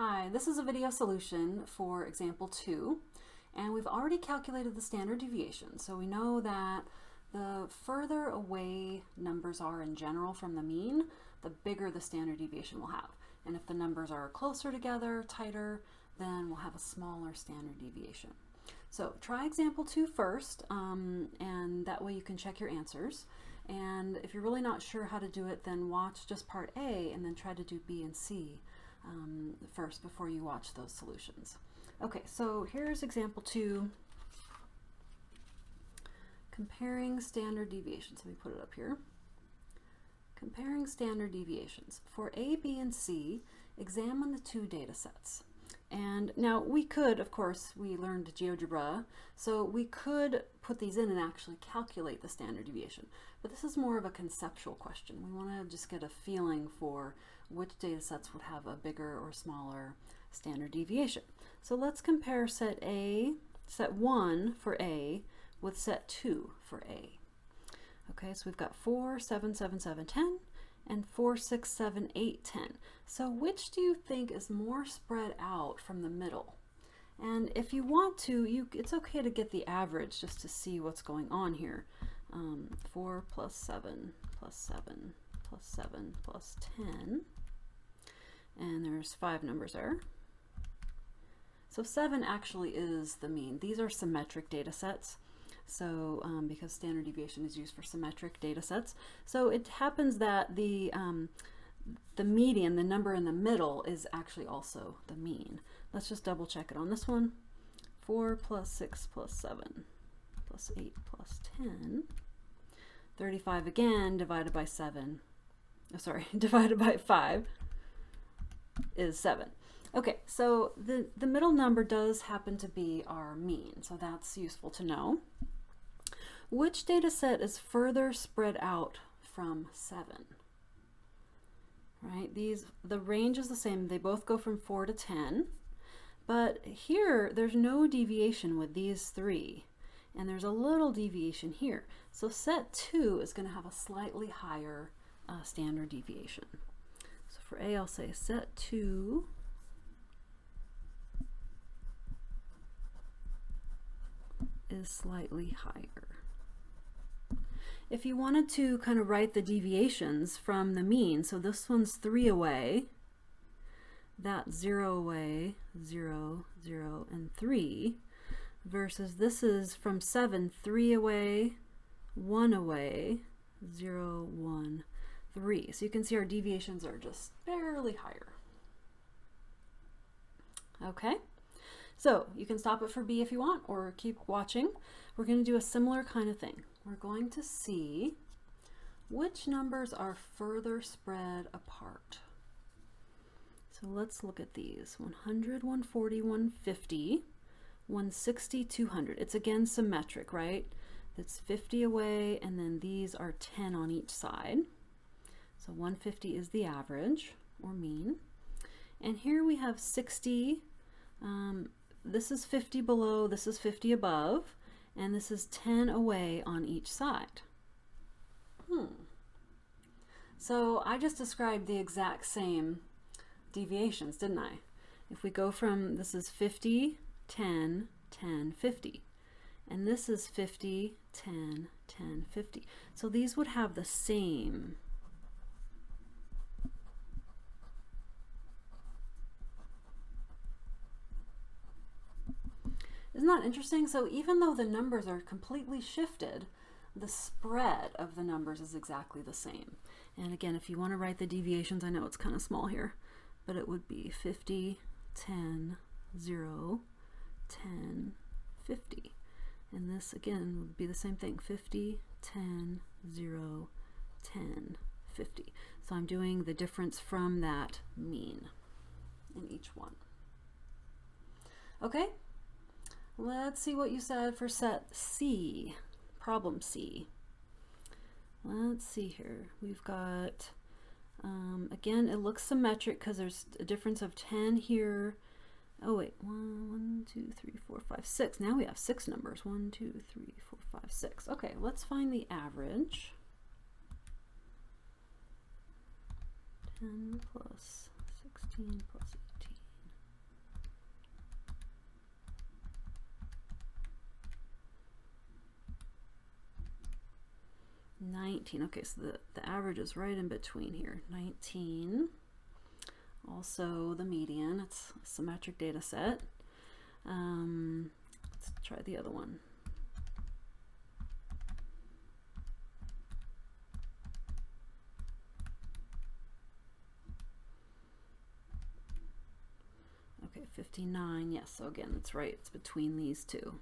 Hi, this is a video solution for example 2, and we've already calculated the standard deviation. So we know that the further away numbers are in general from the mean, the bigger the standard deviation will have. And if the numbers are closer together, tighter, then we'll have a smaller standard deviation. So try example 2 first, and that way you can check your answers. And if you're really not sure how to do it, then watch just part A and then try to do B and C first before you watch those solutions. Okay, so here's example 2, comparing standard deviations. Let me put it up here. Comparing standard deviations. For A, B, and C, examine the two data sets. And now we could, of course, we learned GeoGebra, so we could put these in and actually calculate the standard deviation. But this is more of a conceptual question. We want to just get a feeling for which data sets would have a bigger or smaller standard deviation. So let's compare set 1 for A with set 2 for A. Okay, so we've got 4, 7, 7, 7, 10, and 4, 6, 7, 8, 10. So which do you think is more spread out from the middle? And if you want to, it's okay to get the average just to see what's going on here. 4 plus 7 plus 7 plus 7 plus 10. And there's 5 numbers there. So 7 actually is the mean. These are symmetric data sets. So because standard deviation is used for symmetric data sets. So it happens that the median, the number in the middle, is actually also the mean. Let's just double check it on this one. 4 plus 6 plus 7 plus 8 plus 10. 35 again divided by 7. Oh, sorry, divided by 5 is 7. Okay, so the middle number does happen to be our mean, so that's useful to know. Which data set is further spread out from 7? Right, the range is the same. They both go from 4 to 10, but here there's no deviation with these 3, and there's a little deviation here. So set 2 is going to have a slightly higher standard deviation. So for A, I'll say set 2 is slightly higher. If you wanted to kind of write the deviations from the mean, so this one's 3 away, that's 0 away, 0, 0, and 3, versus this is from 7, 3 away, 1 away, 0, 1, 3. So you can see our deviations are just barely higher. Okay, so you can stop it for B if you want, or keep watching. We're going to do a similar kind of thing. We're going to see which numbers are further spread apart. So let's look at these. 100, 140, 150, 160, 200. It's again symmetric, right? It's 50 away, and then these are 10 on each side. So 150 is the average, or mean. And here we have 60. This is 50 below, this is 50 above, and this is 10 away on each side. So I just described the exact same deviations, didn't I? If we go from, this is 50, 10, 10, 50. And this is 50, 10, 10, 50. So these would have the same . Isn't that interesting? So even though the numbers are completely shifted, the spread of the numbers is exactly the same. And again, if you want to write the deviations, I know it's kind of small here, but it would be 50, 10, 0, 10, 50. And this again would be the same thing, 50, 10, 0, 10, 50. So I'm doing the difference from that mean in each one. Okay? Let's see what you said for set C, problem C. Let's see here. We've got, again, it looks symmetric because there's a difference of 10 here. Oh wait, 1, 2, 3, 4, 5, 6. Now we have 6 numbers. 1, 2, 3, 4, 5, 6. Okay, let's find the average. 10 plus 16 plus 18 19. Okay, so the average is right in between here. 19. Also the median. It's a symmetric data set. Let's try the other one. Okay, 59. Yes, so again, it's right. It's between these two.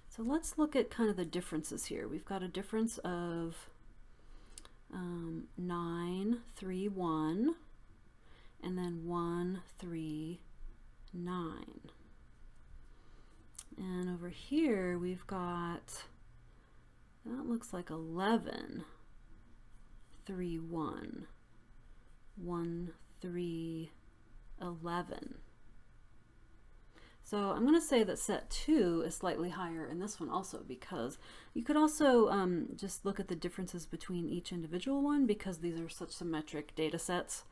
So let's look at kind of the differences here. We've got a difference of 9, 3, 1, and then 1, 3, 9. And over here we've got, that looks like 11, 3, 1, 1, 3, 11. So I'm going to say that set 2 is slightly higher in this one also, because you could also just look at the differences between each individual one, because these are such symmetric data sets.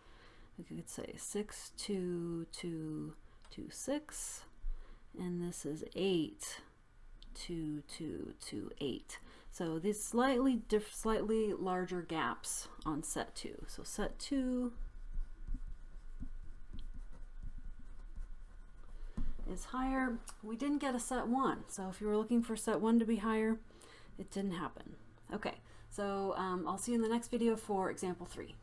We could say 6, 2, 2, 2, 6, and this is 8, 2, 2, 2, 8. So these slightly larger gaps on set 2. So set 2 is higher. We didn't get a set 1, so if you were looking for set 1 to be higher, it didn't happen. Okay, so I'll see you in the next video for example 3.